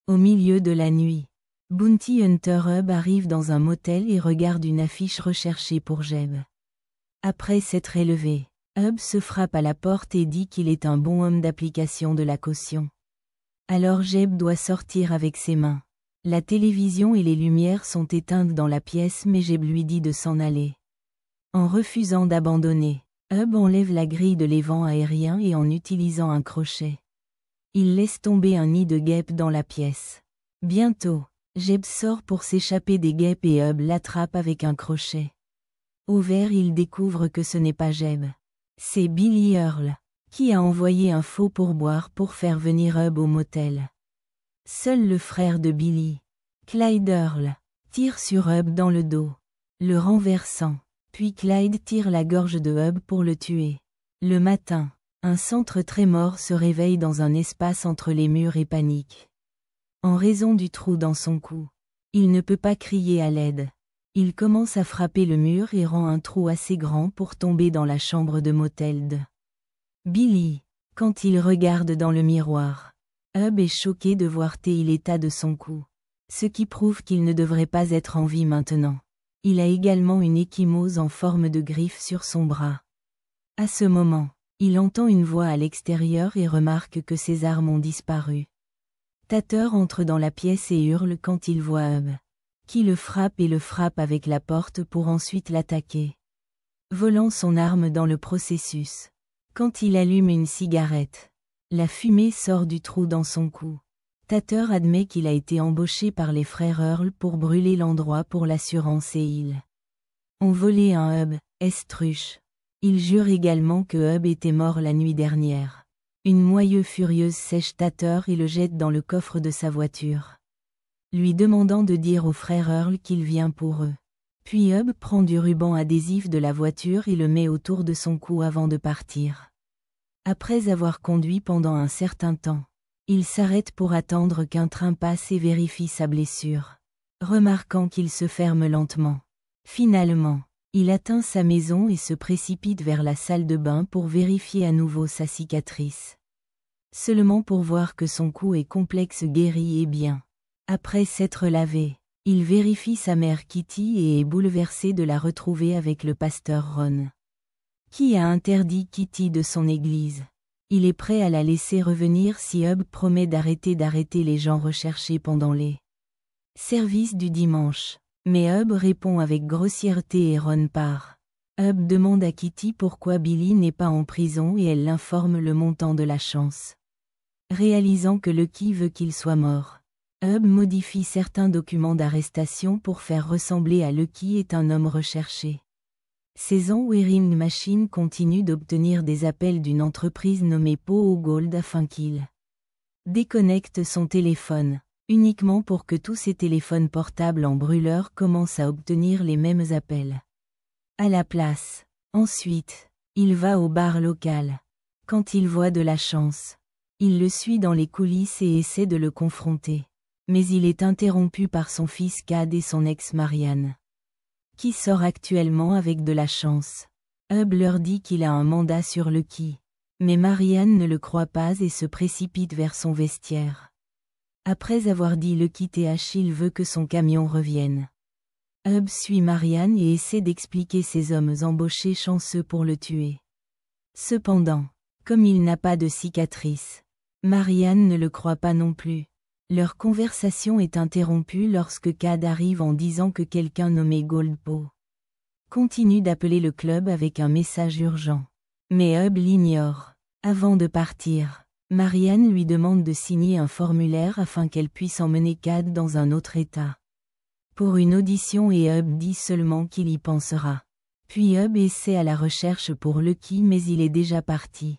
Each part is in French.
Au milieu de la nuit, Bounty Hunter Hub arrive dans un motel et regarde une affiche recherchée pour Jeb. Après s'être élevé, Hub se frappe à la porte et dit qu'il est un bon homme d'application de la caution. Alors Jeb doit sortir avec ses mains. La télévision et les lumières sont éteintes dans la pièce mais Jeb lui dit de s'en aller. En refusant d'abandonner, Hub enlève la grille de l'évent aérien et en utilisant un crochet. Il laisse tomber un nid de guêpes dans la pièce. Bientôt, Jeb sort pour s'échapper des guêpes et Hub l'attrape avec un crochet. Au vert, il découvre que ce n'est pas Jeb. C'est Billy Earl, qui a envoyé un faux pourboire pour faire venir Hub au motel. Seul le frère de Billy, Clyde Earl, tire sur Hub dans le dos, le renversant, puis Clyde tire la gorge de Hub pour le tuer. Le matin, un centre Tremor se réveille dans un espace entre les murs et panique. En raison du trou dans son cou, il ne peut pas crier à l'aide. Il commence à frapper le mur et rend un trou assez grand pour tomber dans la chambre de motel de Billy. Quand il regarde dans le miroir, Hub est choqué de voir l'état de son cou, ce qui prouve qu'il ne devrait pas être en vie maintenant. Il a également une ecchymose en forme de griffe sur son bras. À ce moment, il entend une voix à l'extérieur et remarque que ses armes ont disparu. Tater entre dans la pièce et hurle quand il voit Hub, qui le frappe avec la porte pour ensuite l'attaquer, volant son arme dans le processus. Quand il allume une cigarette, la fumée sort du trou dans son cou. Tater admet qu'il a été embauché par les frères Earl pour brûler l'endroit pour l'assurance et ils ont volé un Hub, Estruche. Il jure également que Hub était mort la nuit dernière. Une moyeuse furieuse sèche Tater et le jette dans le coffre de sa voiture, lui demandant de dire aux frères Earl qu'il vient pour eux. Puis Hub prend du ruban adhésif de la voiture et le met autour de son cou avant de partir. Après avoir conduit pendant un certain temps, il s'arrête pour attendre qu'un train passe et vérifie sa blessure, remarquant qu'il se ferme lentement. Finalement, il atteint sa maison et se précipite vers la salle de bain pour vérifier à nouveau sa cicatrice. Seulement pour voir que son cou est complexe guéri et bien. Après s'être lavé, il vérifie sa mère Kitty et est bouleversé de la retrouver avec le pasteur Ron, qui a interdit Kitty de son église. Il est prêt à la laisser revenir si Hub promet d'arrêter les gens recherchés pendant les services du dimanche. Mais Hub répond avec grossièreté et Ron part. Hub demande à Kitty pourquoi Billy n'est pas en prison et elle l'informe le montant de la chance. Réalisant que Lucky veut qu'il soit mort, Hub modifie certains documents d'arrestation pour faire ressembler à Lucky est un homme recherché. Ces Wearing Machine continue d'obtenir des appels d'une entreprise nommée Poe Gold afin qu'il déconnecte son téléphone, uniquement pour que tous ses téléphones portables en brûleur commencent à obtenir les mêmes appels. À la place. Ensuite, il va au bar local. Quand il voit de la chance, il le suit dans les coulisses et essaie de le confronter. Mais il est interrompu par son fils Cad et son ex Marianne, qui sort actuellement avec de la chance. Hub leur dit qu'il a un mandat sur Lucky. Mais Marianne ne le croit pas et se précipite vers son vestiaire. Après avoir dit Lucky il veut que son camion revienne. Hub suit Marianne et essaie d'expliquer ses hommes embauchés chanceux pour le tuer. Cependant, comme il n'a pas de cicatrice, Marianne ne le croit pas non plus. Leur conversation est interrompue lorsque Cad arrive en disant que quelqu'un nommé Goldpo continue d'appeler le club avec un message urgent. Mais Hub l'ignore. Avant de partir, Marianne lui demande de signer un formulaire afin qu'elle puisse emmener Cad dans un autre état pour une audition et Hub dit seulement qu'il y pensera. Puis Hub essaie à la recherche pour Lucky mais il est déjà parti.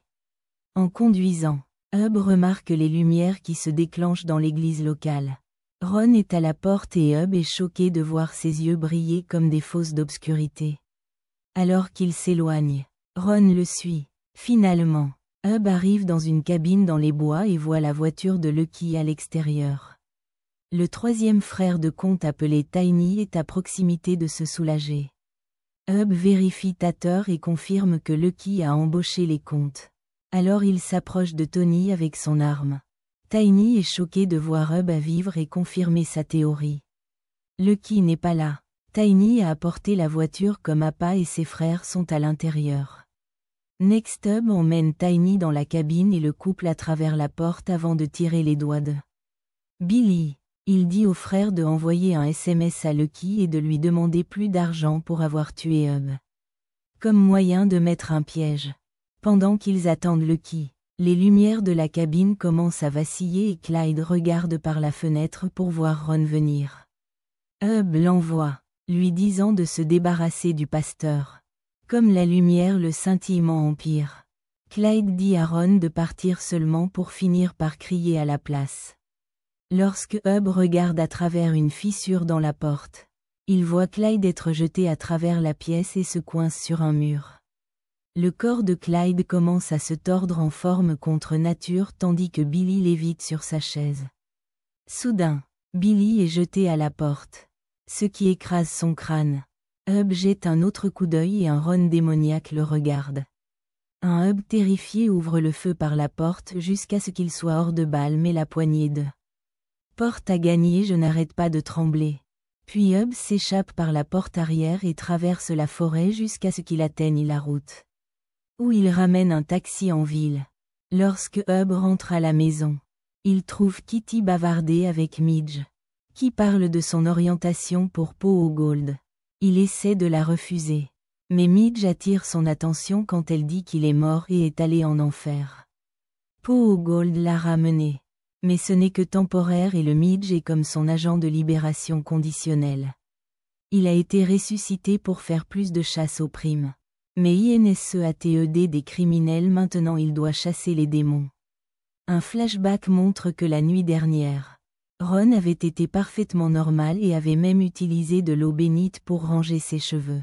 En conduisant, Hub remarque les lumières qui se déclenchent dans l'église locale. Ron est à la porte et Hub est choqué de voir ses yeux briller comme des fosses d'obscurité. Alors qu'il s'éloigne, Ron le suit. Finalement, Hub arrive dans une cabine dans les bois et voit la voiture de Lucky à l'extérieur. Le troisième frère de Comte appelé Tiny est à proximité de se soulager. Hub vérifie Tater et confirme que Lucky a embauché les Comtes. Alors il s'approche de Tony avec son arme. Tiny est choqué de voir Hub à vivre et confirmer sa théorie. Lucky n'est pas là. Tiny a apporté la voiture comme Appa et ses frères sont à l'intérieur. Next Hub emmène Tiny dans la cabine et le couple à travers la porte avant de tirer les doigts de Billy. Il dit au frère de envoyer un SMS à Lucky et de lui demander plus d'argent pour avoir tué Hub. Comme moyen de mettre un piège. Pendant qu'ils attendent Lucky, les lumières de la cabine commencent à vaciller et Clyde regarde par la fenêtre pour voir Ron venir. Hub l'envoie, lui disant de se débarrasser du pasteur. Comme la lumière, le scintillement empire. Clyde dit à Ron de partir seulement pour finir par crier à la place. Lorsque Hub regarde à travers une fissure dans la porte, il voit Clyde être jeté à travers la pièce et se coince sur un mur. Le corps de Clyde commence à se tordre en forme contre nature tandis que Billy lévite sur sa chaise. Soudain, Billy est jeté à la porte, ce qui écrase son crâne. Hub jette un autre coup d'œil et un Ron démoniaque le regarde. Un Hub terrifié ouvre le feu par la porte jusqu'à ce qu'il soit hors de balle mais la poignée de porte à gagner, je n'arrête pas de trembler. Puis Hub s'échappe par la porte arrière et traverse la forêt jusqu'à ce qu'il atteigne la route, où il ramène un taxi en ville. Lorsque Hub rentre à la maison, il trouve Kitty bavarder avec Midge, qui parle de son orientation pour Poe Gold. Il essaie de la refuser, mais Midge attire son attention quand elle dit qu'il est mort et est allé en enfer. Poe Gold l'a ramené, mais ce n'est que temporaire et le Midge est comme son agent de libération conditionnelle. Il a été ressuscité pour faire plus de chasse aux primes. Mais INSEATED des criminels, maintenant il doit chasser les démons. Un flashback montre que la nuit dernière, Ron avait été parfaitement normal et avait même utilisé de l'eau bénite pour ranger ses cheveux.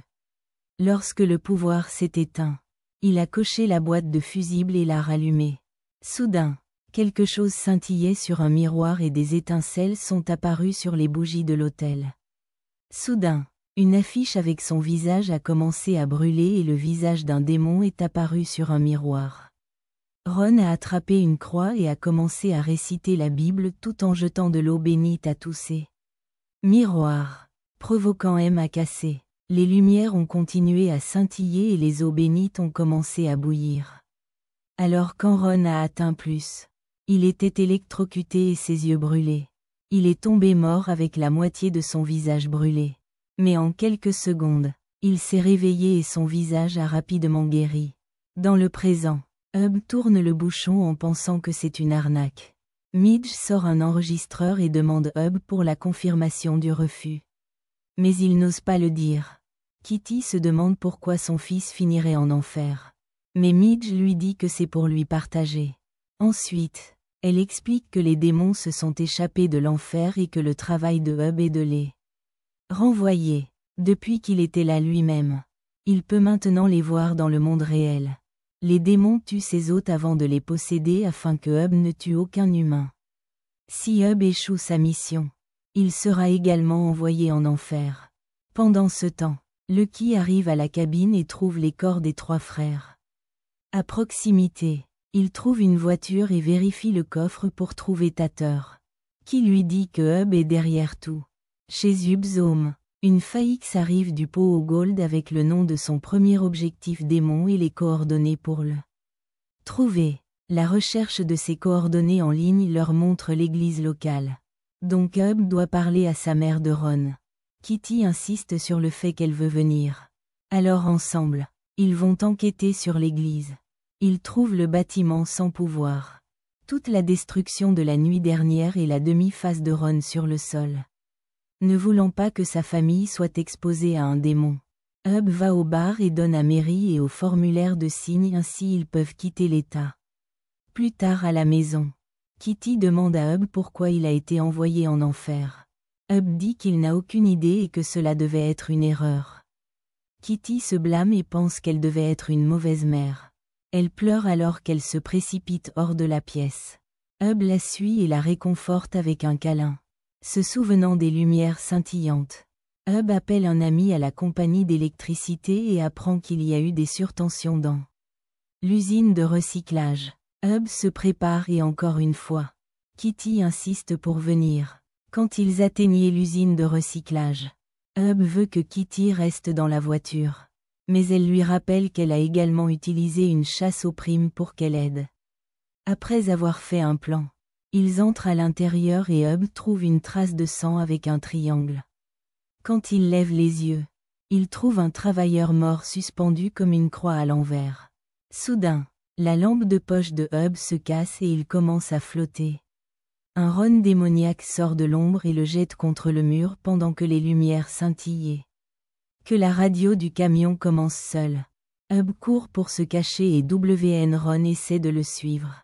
Lorsque le pouvoir s'est éteint, il a coché la boîte de fusibles et l'a rallumée. Soudain, quelque chose scintillait sur un miroir et des étincelles sont apparues sur les bougies de l'autel. Soudain, une affiche avec son visage a commencé à brûler et le visage d'un démon est apparu sur un miroir. Ron a attrapé une croix et a commencé à réciter la Bible tout en jetant de l'eau bénite à tous ses miroirs, provoquant M à casser. Les lumières ont continué à scintiller et les eaux bénites ont commencé à bouillir. Alors quand Ron a atteint plus, il était électrocuté et ses yeux brûlés. Il est tombé mort avec la moitié de son visage brûlé. Mais en quelques secondes, il s'est réveillé et son visage a rapidement guéri. Dans le présent, Hub tourne le bouchon en pensant que c'est une arnaque. Midge sort un enregistreur et demande Hub pour la confirmation du refus. Mais il n'ose pas le dire. Kitty se demande pourquoi son fils finirait en enfer. Mais Midge lui dit que c'est pour lui partager. Ensuite, elle explique que les démons se sont échappés de l'enfer et que le travail de Hub est de les renvoyer. Depuis qu'il était là lui-même, il peut maintenant les voir dans le monde réel. Les démons tuent ses hôtes avant de les posséder afin que Hub ne tue aucun humain. Si Hub échoue sa mission, il sera également envoyé en enfer. Pendant ce temps, Lucky arrive à la cabine et trouve les corps des 3 frères. À proximité, il trouve une voiture et vérifie le coffre pour trouver Tater, qui lui dit que Hub est derrière tout. Chez Hub's home, une faïx arrive du pot au gold avec le nom de son premier objectif démon et les coordonnées pour le trouver. La recherche de ces coordonnées en ligne leur montre l'église locale. Donc Hub doit parler à sa mère de Ron. Kitty insiste sur le fait qu'elle veut venir. Alors ensemble, ils vont enquêter sur l'église. Ils trouvent le bâtiment sans pouvoir. Toute la destruction de la nuit dernière et la demi-face de Ron sur le sol. Ne voulant pas que sa famille soit exposée à un démon, Hub va au bar et donne à Mary et au formulaire de signe, ainsi ils peuvent quitter l'État. Plus tard à la maison, Kitty demande à Hub pourquoi il a été envoyé en enfer. Hub dit qu'il n'a aucune idée et que cela devait être une erreur. Kitty se blâme et pense qu'elle devait être une mauvaise mère. Elle pleure alors qu'elle se précipite hors de la pièce. Hub la suit et la réconforte avec un câlin. Se souvenant des lumières scintillantes, Hub appelle un ami à la compagnie d'électricité et apprend qu'il y a eu des surtensions dans l'usine de recyclage. Hub se prépare et encore une fois, Kitty insiste pour venir. Quand ils atteignaient l'usine de recyclage, Hub veut que Kitty reste dans la voiture. Mais elle lui rappelle qu'elle a également utilisé une chasse aux primes pour qu'elle aide. Après avoir fait un plan, ils entrent à l'intérieur et Hub trouve une trace de sang avec un triangle. Quand il lève les yeux, il trouve un travailleur mort suspendu comme une croix à l'envers. Soudain, la lampe de poche de Hub se casse et il commence à flotter. Un Ron démoniaque sort de l'ombre et le jette contre le mur pendant que les lumières scintillaient. Que la radio du camion commence seule. Hub court pour se cacher et Ron essaie de le suivre.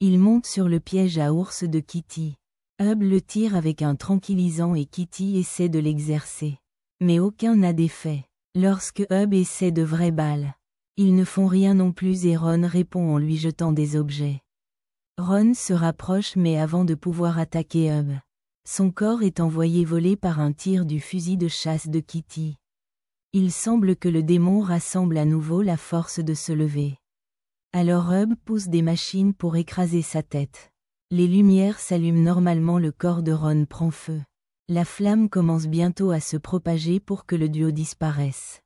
Il monte sur le piège à ours de Kitty. Hub le tire avec un tranquillisant et Kitty essaie de l'exercer. Mais aucun n'a d'effet. Lorsque Hub essaie de vraies balles, ils ne font rien non plus et Ron répond en lui jetant des objets. Ron se rapproche mais avant de pouvoir attaquer Hub, son corps est envoyé voler par un tir du fusil de chasse de Kitty. Il semble que le démon rassemble à nouveau la force de se lever. Alors Hub pousse des machines pour écraser sa tête. Les lumières s'allument normalement, le corps de Ron prend feu. La flamme commence bientôt à se propager pour que le duo disparaisse.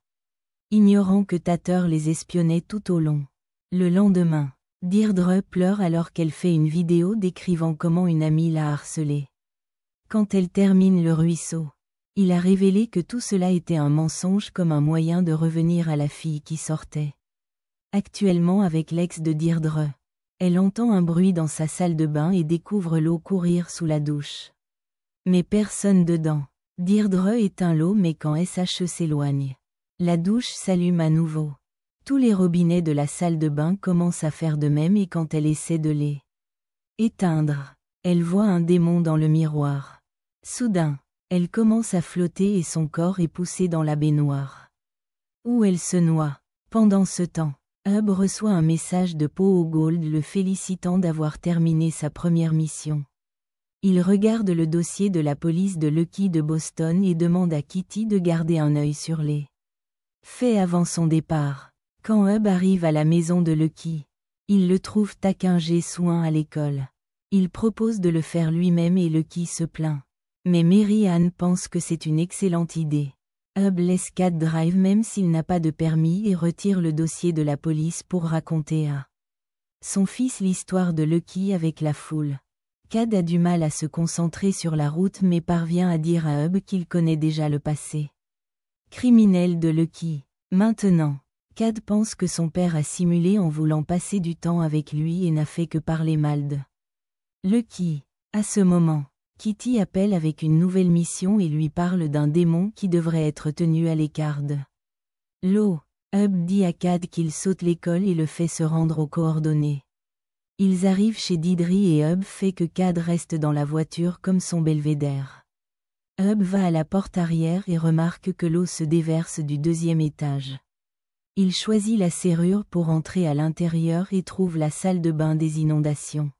Ignorant que Tater les espionnait tout au long. Le lendemain, Deirdre pleure alors qu'elle fait une vidéo décrivant comment une amie l'a harcelée. Quand elle termine le ruisseau, il a révélé que tout cela était un mensonge comme un moyen de revenir à la fille qui sortait. Actuellement avec l'ex de Deirdre, elle entend un bruit dans sa salle de bain et découvre l'eau courir sous la douche. Mais personne dedans. Deirdre éteint l'eau mais quand SHE s'éloigne, la douche s'allume à nouveau. Tous les robinets de la salle de bain commencent à faire de même et quand elle essaie de les éteindre, elle voit un démon dans le miroir. Soudain, elle commence à flotter et son corps est poussé dans la baignoire, où elle se noie. Pendant ce temps, Hub reçoit un message de Poe Gold le félicitant d'avoir terminé sa première mission. Il regarde le dossier de la police de Lucky de Boston et demande à Kitty de garder un œil sur les faits avant son départ. Quand Hub arrive à la maison de Lucky, il le trouve taquin soin à l'école. Il propose de le faire lui-même et Lucky se plaint. Mais Mary Ann pense que c'est une excellente idée. Hub laisse Cad drive même s'il n'a pas de permis et retire le dossier de la police pour raconter à son fils l'histoire de Lucky avec la foule. Cad a du mal à se concentrer sur la route mais parvient à dire à Hub qu'il connaît déjà le passé criminel de Lucky. Maintenant, Cad pense que son père a simulé en voulant passer du temps avec lui et n'a fait que parler mal de Lucky. À ce moment, Kitty appelle avec une nouvelle mission et lui parle d'un démon qui devrait être tenu à l'écart de l'eau. Hub dit à Cad qu'il saute l'école et le fait se rendre aux coordonnées. Ils arrivent chez Deirdre et Hub fait que Cad reste dans la voiture comme son belvédère. Hub va à la porte arrière et remarque que l'eau se déverse du deuxième étage. Il choisit la serrure pour entrer à l'intérieur et trouve la salle de bain des inondations.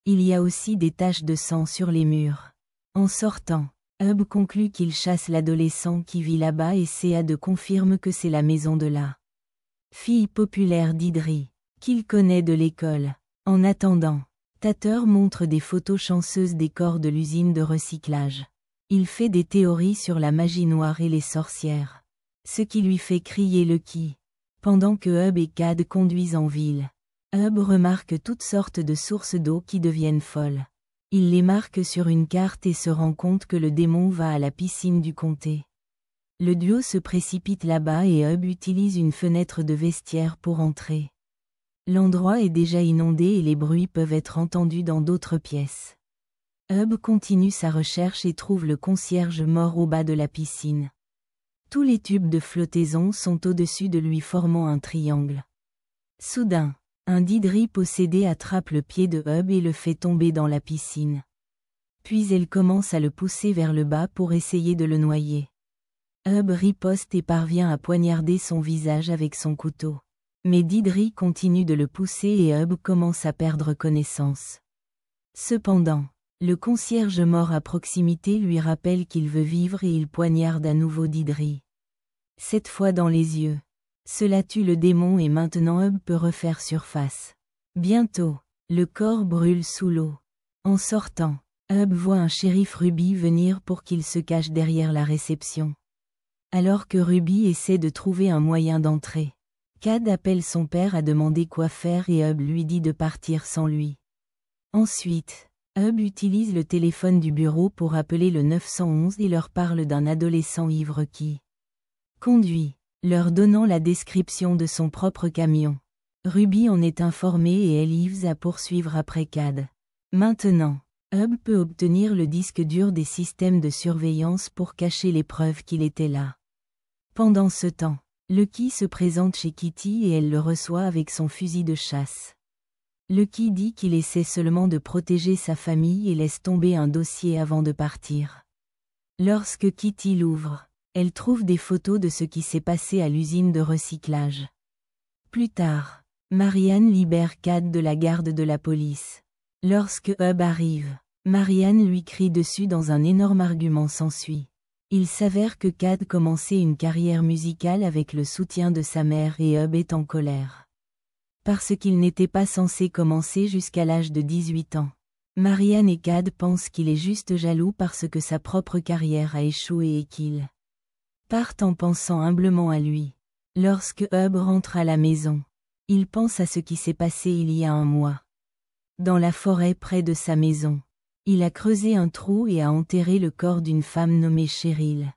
Il y a aussi des taches de sang sur les murs. En sortant, Hub conclut qu'il chasse l'adolescent qui vit là-bas et Cad confirme que c'est la maison de la fille populaire d'Idri, qu'il connaît de l'école. En attendant, Tater montre des photos chanceuses des corps de l'usine de recyclage. Il fait des théories sur la magie noire et les sorcières. Ce qui lui fait crier Lucky. Pendant que Hub et Cad conduisent en ville, Hub remarque toutes sortes de sources d'eau qui deviennent folles. Il les marque sur une carte et se rend compte que le démon va à la piscine du comté. Le duo se précipite là-bas et Hub utilise une fenêtre de vestiaire pour entrer. L'endroit est déjà inondé et les bruits peuvent être entendus dans d'autres pièces. Hub continue sa recherche et trouve le concierge mort au bas de la piscine. Tous les tubes de flottaison sont au-dessus de lui formant un triangle. Soudain, un Deirdre possédé attrape le pied de Hub et le fait tomber dans la piscine. Puis elle commence à le pousser vers le bas pour essayer de le noyer. Hub riposte et parvient à poignarder son visage avec son couteau. Mais Deirdre continue de le pousser et Hub commence à perdre connaissance. Cependant, le concierge mort à proximité lui rappelle qu'il veut vivre et il poignarde à nouveau Deirdre. Cette fois dans les yeux. Cela tue le démon et maintenant Hub peut refaire surface. Bientôt, le corps brûle sous l'eau. En sortant, Hub voit un shérif Ruby venir pour qu'il se cache derrière la réception. Alors que Ruby essaie de trouver un moyen d'entrer, Cad appelle son père à demander quoi faire et Hub lui dit de partir sans lui. Ensuite, Hub utilise le téléphone du bureau pour appeler le 911 et leur parle d'un adolescent ivre qui conduit, leur donnant la description de son propre camion. Ruby en est informée et elle Yves à poursuivre après Cad. Maintenant, Hub peut obtenir le disque dur des systèmes de surveillance pour cacher les preuves qu'il était là. Pendant ce temps, Lucky se présente chez Kitty et elle le reçoit avec son fusil de chasse. Lucky dit qu'il essaie seulement de protéger sa famille et laisse tomber un dossier avant de partir. Lorsque Kitty l'ouvre, elle trouve des photos de ce qui s'est passé à l'usine de recyclage. Plus tard, Marianne libère Cad de la garde de la police. Lorsque Hub arrive, Marianne lui crie dessus dans un énorme argument s'ensuit. Il s'avère que Cad commençait une carrière musicale avec le soutien de sa mère et Hub est en colère. Parce qu'il n'était pas censé commencer jusqu'à l'âge de 18 ans. Marianne et Cad pensent qu'il est juste jaloux parce que sa propre carrière a échoué et qu'ils partent en pensant humblement à lui. Lorsque Hub rentre à la maison, il pense à ce qui s'est passé il y a un mois. Dans la forêt près de sa maison, il a creusé un trou et a enterré le corps d'une femme nommée Cheryl.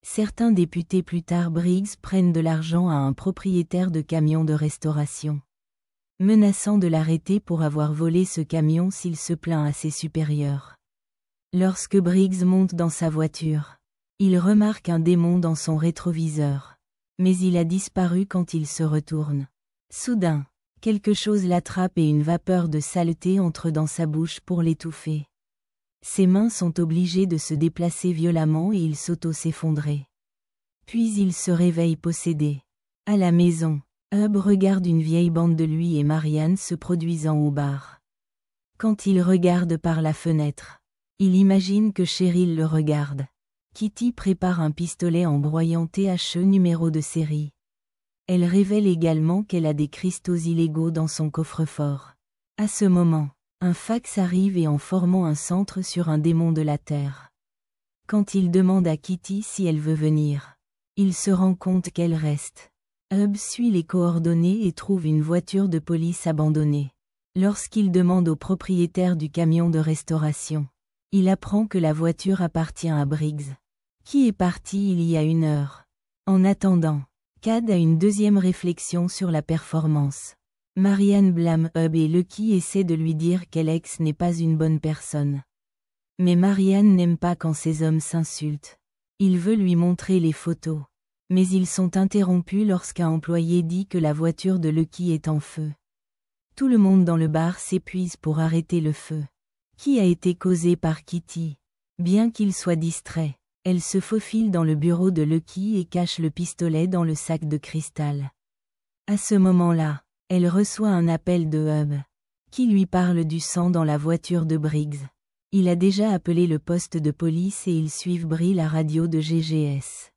Certains députés plus tard Briggs prennent de l'argent à un propriétaire de camion de restauration, menaçant de l'arrêter pour avoir volé ce camion s'il se plaint à ses supérieurs. Lorsque Briggs monte dans sa voiture, il remarque un démon dans son rétroviseur, mais il a disparu quand il se retourne. Soudain, quelque chose l'attrape et une vapeur de saleté entre dans sa bouche pour l'étouffer. Ses mains sont obligées de se déplacer violemment et il s'auto-s'effondrer. Puis il se réveille possédé. À la maison, Hub regarde une vieille bande de lui et Marianne se produisant au bar. Quand il regarde par la fenêtre, il imagine que Cheryl le regarde. Kitty prépare un pistolet en broyant THE numéro de série. Elle révèle également qu'elle a des cristaux illégaux dans son coffre-fort. À ce moment, un fax arrive et en formant un centre sur un démon de la Terre. Quand il demande à Kitty si elle veut venir, il se rend compte qu'elle reste. Hub suit les coordonnées et trouve une voiture de police abandonnée. Lorsqu'il demande au propriétaire du camion de restauration, il apprend que la voiture appartient à Briggs, qui est parti il y a 1 heure. En attendant, Cad a une deuxième réflexion sur la performance. Marianne blâme Hub et Lucky essaie de lui dire qu'Alex n'est pas une bonne personne. Mais Marianne n'aime pas quand ces hommes s'insultent. Il veut lui montrer les photos. Mais ils sont interrompus lorsqu'un employé dit que la voiture de Lucky est en feu. Tout le monde dans le bar s'épuise pour arrêter le feu, qui a été causé par Kitty. Bien qu'il soit distrait, elle se faufile dans le bureau de Lucky et cache le pistolet dans le sac de cristal. À ce moment-là, elle reçoit un appel de Hub, qui lui parle du sang dans la voiture de Briggs. Il a déjà appelé le poste de police et ils suivent la radio de GGS.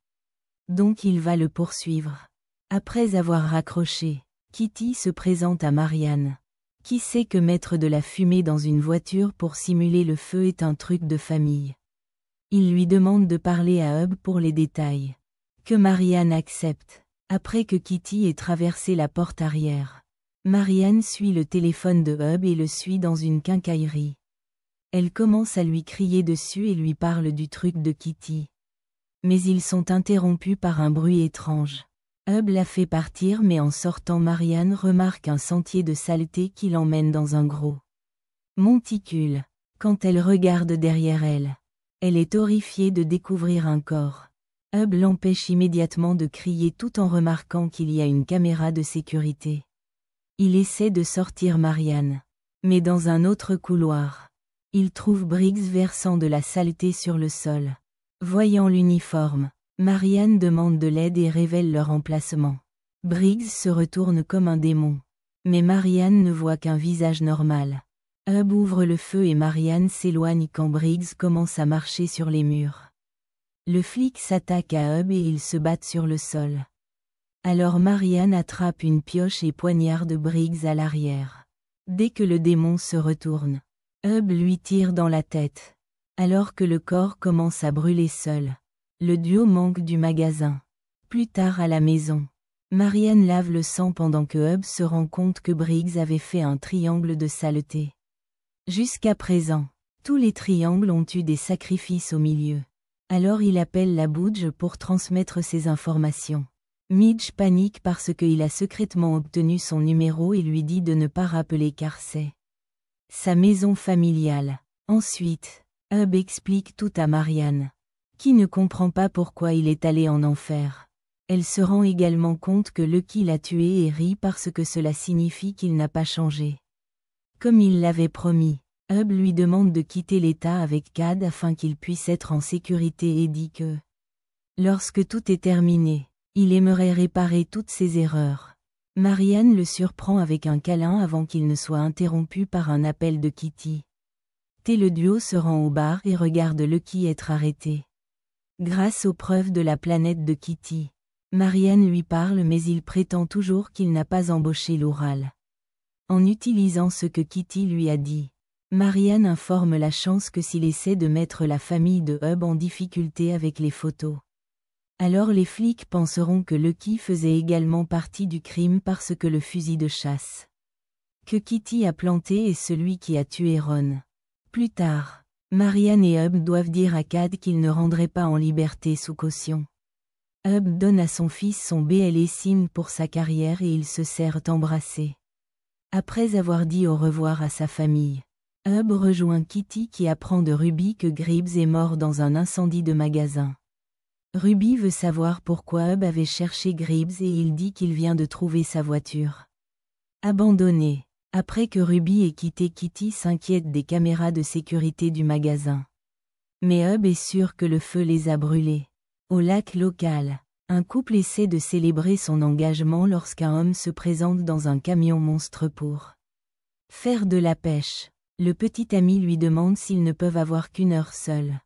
Donc il va le poursuivre. Après avoir raccroché, Kitty se présente à Marianne, qui sait que mettre de la fumée dans une voiture pour simuler le feu est un truc de famille. Il lui demande de parler à Hub pour les détails, que Marianne accepte. Après que Kitty ait traversé la porte arrière, Marianne suit le téléphone de Hub et le suit dans une quincaillerie. Elle commence à lui crier dessus et lui parle du truc de Kitty. Mais ils sont interrompus par un bruit étrange. Hub la fait partir mais en sortant Marianne remarque un sentier de saleté qui l'emmène dans un gros monticule. Quand elle regarde derrière elle, elle est horrifiée de découvrir un corps. Hub l'empêche immédiatement de crier tout en remarquant qu'il y a une caméra de sécurité. Il essaie de sortir Marianne. Mais dans un autre couloir, il trouve Briggs versant de la saleté sur le sol. Voyant l'uniforme, Marianne demande de l'aide et révèle leur emplacement. Briggs se retourne comme un démon. Mais Marianne ne voit qu'un visage normal. Hub ouvre le feu et Marianne s'éloigne quand Briggs commence à marcher sur les murs. Le flic s'attaque à Hub et ils se battent sur le sol. Alors Marianne attrape une pioche et poignarde Briggs à l'arrière. Dès que le démon se retourne, Hub lui tire dans la tête. Alors que le corps commence à brûler seul. Le duo manque du magasin. Plus tard à la maison. Marianne lave le sang pendant que Hub se rend compte que Briggs avait fait un triangle de saleté. Jusqu'à présent, tous les triangles ont eu des sacrifices au milieu. Alors il appelle la Budge pour transmettre ses informations. Midge panique parce qu'il a secrètement obtenu son numéro et lui dit de ne pas rappeler car c'est sa maison familiale. Ensuite, Hub explique tout à Marianne, qui ne comprend pas pourquoi il est allé en enfer. Elle se rend également compte que Lucky l'a tué et rit parce que cela signifie qu'il n'a pas changé. Comme il l'avait promis, Hub lui demande de quitter l'État avec Cad afin qu'il puisse être en sécurité et dit que, lorsque tout est terminé, il aimerait réparer toutes ses erreurs. Marianne le surprend avec un câlin avant qu'il ne soit interrompu par un appel de Kitty. Le duo se rend au bar et regarde Lucky être arrêté. Grâce aux preuves de la planète de Kitty, Marianne lui parle mais il prétend toujours qu'il n'a pas embauché l'Oural. En utilisant ce que Kitty lui a dit, Marianne informe la chance que s'il essaie de mettre la famille de Hub en difficulté avec les photos. Alors les flics penseront que Lucky faisait également partie du crime parce que le fusil de chasse que Kitty a planté est celui qui a tué Ron. Plus tard, Marianne et Hub doivent dire à Cad qu'ils ne rendraient pas en liberté sous caution. Hub donne à son fils son BLE SIM pour sa carrière et ils se serrent embrassés. Après avoir dit au revoir à sa famille, Hub rejoint Kitty qui apprend de Ruby que Gribbs est mort dans un incendie de magasin. Ruby veut savoir pourquoi Hub avait cherché Gribbs et il dit qu'il vient de trouver sa voiture abandonnée. Après que Ruby ait quitté, Kitty s'inquiète des caméras de sécurité du magasin. Mais Hub est sûr que le feu les a brûlés. Au lac local, un couple essaie de célébrer son engagement lorsqu'un homme se présente dans un camion monstre pour faire de la pêche. Le petit ami lui demande s'ils ne peuvent avoir qu'une heure seuls.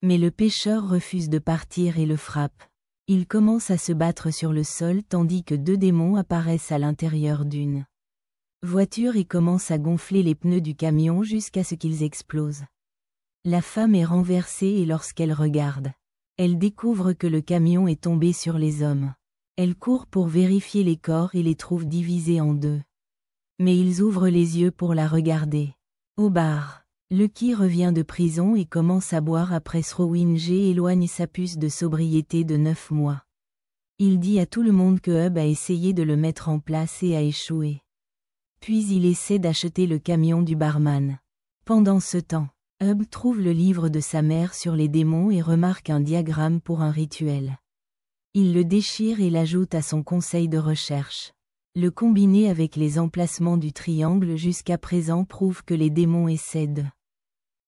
Mais le pêcheur refuse de partir et le frappe. Il commence à se battre sur le sol tandis que deux démons apparaissent à l'intérieur d'une voiture et commencent à gonfler les pneus du camion jusqu'à ce qu'ils explosent. La femme est renversée et lorsqu'elle regarde, elle découvre que le camion est tombé sur les hommes. Elle court pour vérifier les corps et les trouve divisés en deux. Mais ils ouvrent les yeux pour la regarder. Au bar, Lucky revient de prison et commence à boire après Srowin G éloigne sa puce de sobriété de 9 mois. Il dit à tout le monde que Hub a essayé de le mettre en place et a échoué. Puis il essaie d'acheter le camion du barman. Pendant ce temps, Hub trouve le livre de sa mère sur les démons et remarque un diagramme pour un rituel. Il le déchire et l'ajoute à son conseil de recherche. Le combiner avec les emplacements du triangle jusqu'à présent prouve que les démons essaient de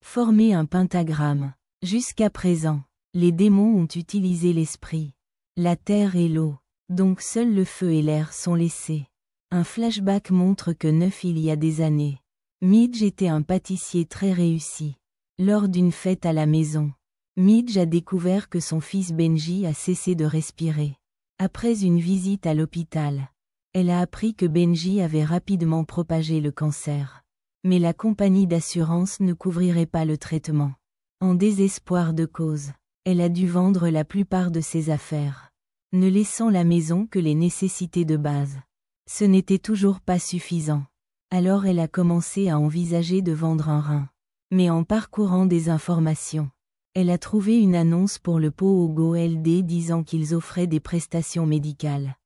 former un pentagramme. Jusqu'à présent, les démons ont utilisé l'esprit, la terre et l'eau, donc seuls le feu et l'air sont laissés. Un flashback montre que il y a des années, Midge était un pâtissier très réussi. Lors d'une fête à la maison, Midge a découvert que son fils Benji a cessé de respirer. Après une visite à l'hôpital, elle a appris que Benji avait rapidement propagé le cancer. Mais la compagnie d'assurance ne couvrirait pas le traitement. En désespoir de cause, elle a dû vendre la plupart de ses affaires, ne laissant la maison que les nécessités de base. Ce n'était toujours pas suffisant. Alors elle a commencé à envisager de vendre un rein. Mais en parcourant des informations, elle a trouvé une annonce pour le Pogo LD disant qu'ils offraient des prestations médicales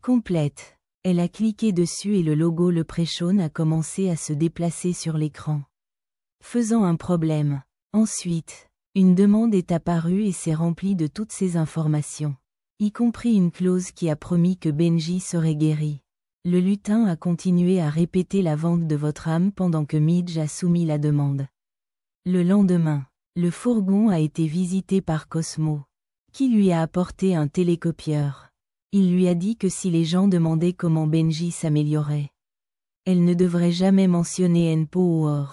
complètes. Elle a cliqué dessus et le logo Leprechaun a commencé à se déplacer sur l'écran, faisant un problème. Ensuite, une demande est apparue et s'est remplie de toutes ces informations, y compris une clause qui a promis que Benji serait guéri. Le lutin a continué à répéter la vente de votre âme pendant que Midge a soumis la demande. Le lendemain, le fourgon a été visité par Cosmo, qui lui a apporté un télécopieur. Il lui a dit que si les gens demandaient comment Benji s'améliorait, elle ne devrait jamais mentionner N-Power.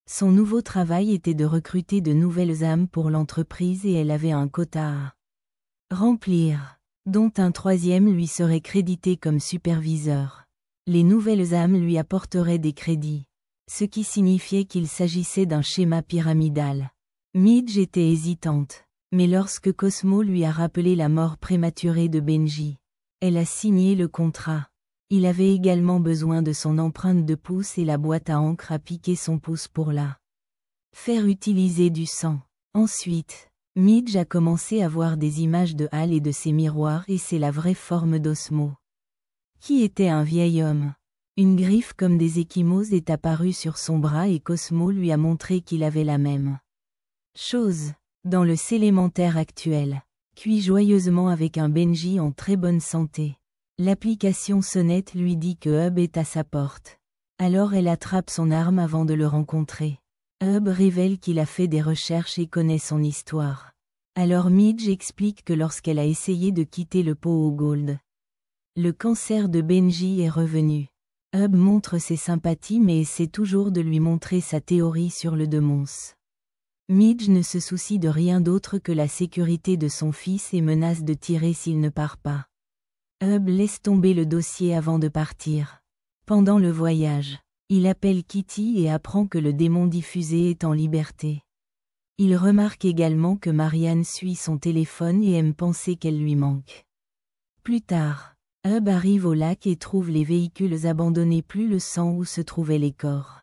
Son nouveau travail était de recruter de nouvelles âmes pour l'entreprise et elle avait un quota à remplir, dont un troisième lui serait crédité comme superviseur. Les nouvelles âmes lui apporteraient des crédits, ce qui signifiait qu'il s'agissait d'un schéma pyramidal. Midge était hésitante, mais lorsque Cosmo lui a rappelé la mort prématurée de Benji, elle a signé le contrat. Il avait également besoin de son empreinte de pouce et la boîte à encre a piqué son pouce pour la faire utiliser du sang. Ensuite, Midge a commencé à voir des images de Hal et de ses miroirs et c'est la vraie forme d'Osmo, qui était un vieil homme. Une griffe comme des échymoses est apparue sur son bras et Cosmo lui a montré qu'il avait la même chose. Dans le Sélémentaire actuel, cuit joyeusement avec un Benji en très bonne santé. L'application sonnette lui dit que Hub est à sa porte. Alors elle attrape son arme avant de le rencontrer. Hub révèle qu'il a fait des recherches et connaît son histoire. Alors Midge explique que lorsqu'elle a essayé de quitter le pot au Gold, le cancer de Benji est revenu. Hub montre ses sympathies mais essaie toujours de lui montrer sa théorie sur le démons. Midge ne se soucie de rien d'autre que la sécurité de son fils et menace de tirer s'il ne part pas. Hub laisse tomber le dossier avant de partir. Pendant le voyage, il appelle Kitty et apprend que le démon diffusé est en liberté. Il remarque également que Marianne suit son téléphone et aime penser qu'elle lui manque. Plus tard, Hub arrive au lac et trouve les véhicules abandonnés plus le sang où se trouvaient les corps.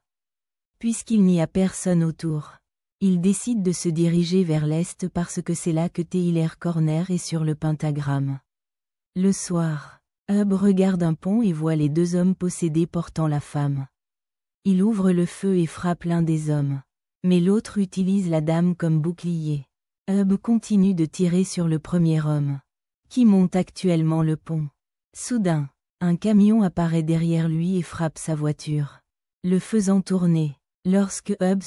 Puisqu'il n'y a personne autour, il décide de se diriger vers l'est parce que c'est là que Tyler Corner est sur le pentagramme. Le soir, Hub regarde un pont et voit les deux hommes possédés portant la femme. Il ouvre le feu et frappe l'un des hommes. Mais l'autre utilise la dame comme bouclier. Hub continue de tirer sur le premier homme, qui monte actuellement le pont. Soudain, un camion apparaît derrière lui et frappe sa voiture, le faisant tourner. Lorsque Hub